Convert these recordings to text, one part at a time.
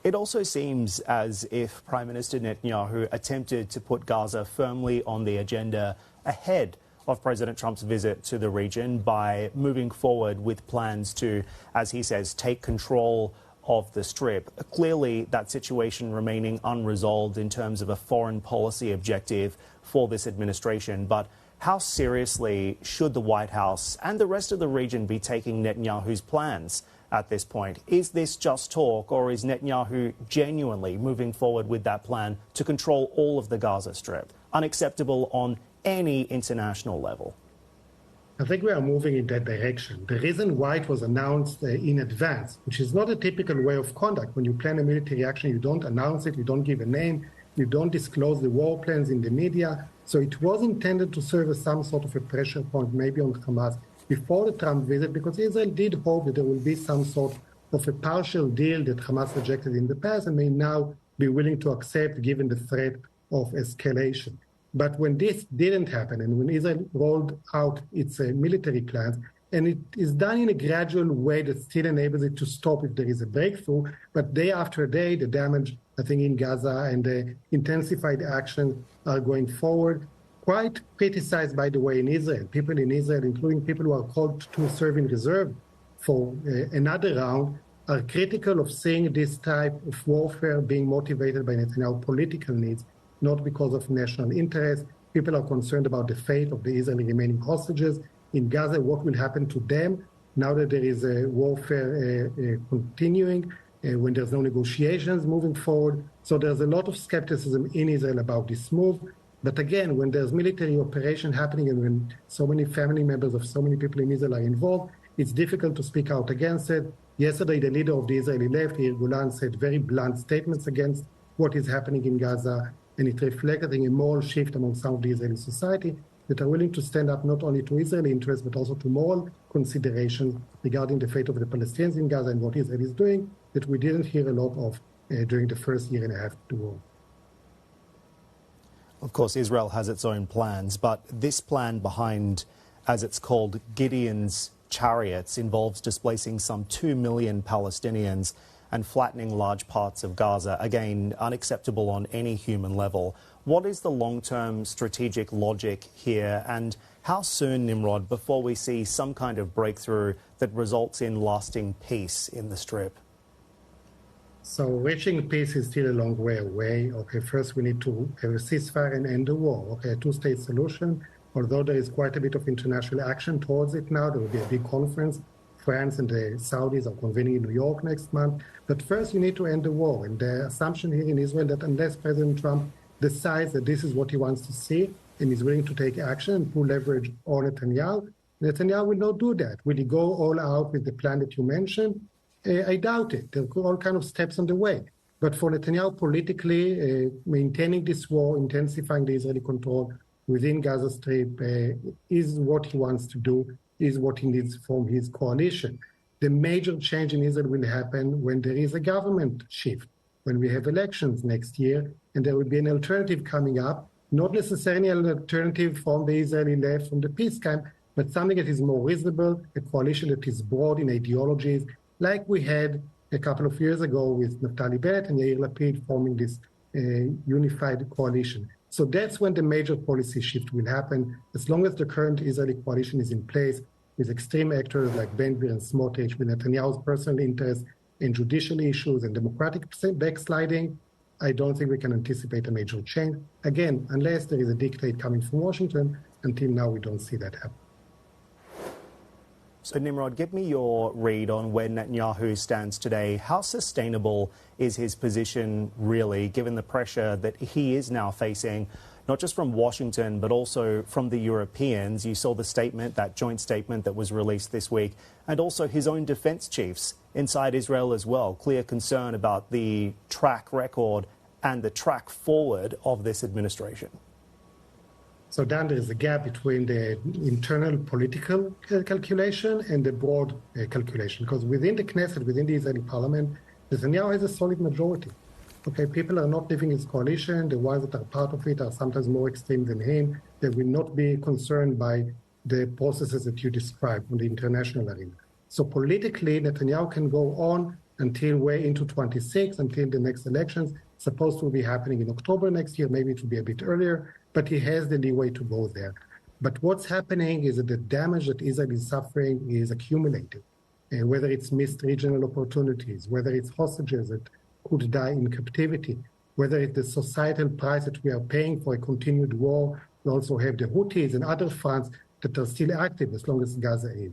It also seems as if Prime Minister Netanyahu attempted to put Gaza firmly on the agenda ahead of President Trump's visit to the region by moving forward with plans to, as he says, take control of the Strip. Clearly, that situation remaining unresolved in terms of a foreign policy objective for this administration. But how seriously should the White House and the rest of the region be taking Netanyahu's plans at this point? Is this just talk, or is Netanyahu genuinely moving forward with that plan to control all of the Gaza Strip? Unacceptable on any international level. I think we are moving in that direction. The reason why it was announced in advance, which is not a typical way of conduct. When you plan a military action, you don't announce it, you don't give a name, you don't disclose the war plans in the media. So it was intended to serve as some sort of a pressure point, maybe on Hamas, before the Trump visit, because Israel did hope that there will be some sort of a partial deal that Hamas rejected in the past and may now be willing to accept given the threat of escalation. But when this didn't happen, and when Israel rolled out its military plans, and it is done in a gradual way that still enables it to stop if there is a breakthrough, but day after day, the damage, I think, in Gaza and the intensified action are going forward. Quite criticized, by the way, in Israel. People in Israel, including people who are called to serve in reserve for another round, are critical of seeing this type of warfare being motivated by Netanyahu political needs, not because of national interest. People are concerned about the fate of the Israeli remaining hostages in Gaza, what will happen to them now that there is a warfare continuing, when there's no negotiations moving forward. So there's a lot of skepticism in Israel about this move. But again, when there's military operation happening and when so many family members of so many people in Israel are involved, it's difficult to speak out against it. Yesterday, the leader of the Israeli left, Yair Golan, said very blunt statements against what is happening in Gaza, and it reflected a moral shift among some of the Israeli society that are willing to stand up not only to Israeli interests, but also to moral considerations regarding the fate of the Palestinians in Gaza and what Israel is doing that we didn't hear a lot of during the first year and a half of the war. Of course, Israel has its own plans, but this plan behind, as it's called, Gideon's chariots, involves displacing some 2 million Palestinians and flattening large parts of Gaza. Again, unacceptable on any human level. What is the long-term strategic logic here, and how soon, Nimrod, before we see some kind of breakthrough that results in lasting peace in the Strip? So reaching peace is still a long way away. Okay, first we need to have a ceasefire and end the war. Okay, a two-state solution, although there is quite a bit of international action towards it now. There will be a big conference. France and the Saudis are convening in New York next month. But first you need to end the war. And the assumption here in Israel that unless President Trump decides that this is what he wants to see and is willing to take action and pull leverage on Netanyahu, Netanyahu will not do that. Will he go all out with the plan that you mentioned? I doubt it. There are all kinds of steps on the way. But for Netanyahu politically, maintaining this war, intensifying the Israeli control within Gaza Strip is what he wants to do, is what he needs from his coalition. The major change in Israel will happen when there is a government shift, when we have elections next year, and there will be an alternative coming up, not necessarily an alternative from the Israeli left, from the peace camp, but something that is more reasonable, a coalition that is broad in ideologies, like we had a couple of years ago with Naftali Bennett and Yair Lapid forming this unified coalition. So that's when the major policy shift will happen. As long as the current Israeli coalition is in place with extreme actors like Ben Gvir and Smotrich, with Netanyahu's personal interests in judicial issues and democratic backsliding, I don't think we can anticipate a major change. Again, unless there is a dictate coming from Washington, until now we don't see that happen. So, Nimrod, give me your read on where Netanyahu stands today. How sustainable is his position, really, given the pressure that he is now facing, not just from Washington, but also from the Europeans? You saw the statement, that joint statement that was released this week, and also his own defense chiefs inside Israel as well. Clear concern about the track record and the track forward of this administration. So then there is a gap between the internal political calculation and the broad calculation, because within the Knesset, within the Israeli parliament, Netanyahu has a solid majority. Okay, people are not leaving his coalition. The ones that are part of it are sometimes more extreme than him. They will not be concerned by the processes that you described on the international arena. So politically, Netanyahu can go on until way into 26, until the next elections. Supposed to be happening in October next year. Maybe it will be a bit earlier, but he has the leeway to go there. But what's happening is that the damage that Israel is suffering is accumulating, whether it's missed regional opportunities, whether it's hostages that could die in captivity, whether it's the societal price that we are paying for a continued war. We also have the Houthis and other fronts that are still active as long as Gaza is.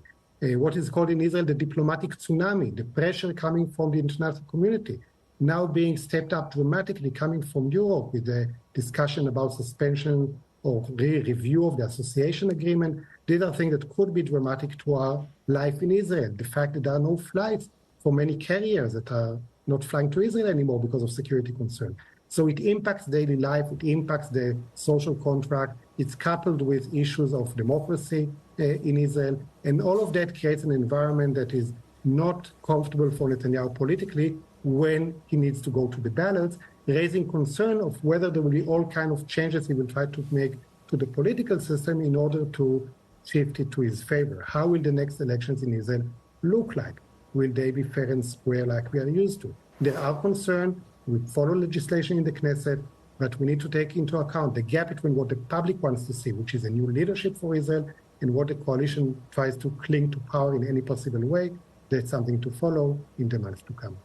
What is called in Israel the diplomatic tsunami, the pressure coming from the international community, now being stepped up dramatically coming from Europe with the discussion about suspension or review of the association agreement. These are things that could be dramatic to our life in Israel. The fact that there are no flights for many carriers that are not flying to Israel anymore because of security concerns. So it impacts daily life, it impacts the social contract, it's coupled with issues of democracy in Israel, and all of that creates an environment that is not comfortable for Netanyahu politically when he needs to go to the ballots, raising concern of whether there will be all kinds of changes he will try to make to the political system in order to shift it to his favor. How will the next elections in Israel look like? Will they be fair and square like we are used to? There are concerns. We follow legislation in the Knesset, but we need to take into account the gap between what the public wants to see, which is a new leadership for Israel, and what the coalition tries to cling to power in any possible way. That's something to follow in the months to come.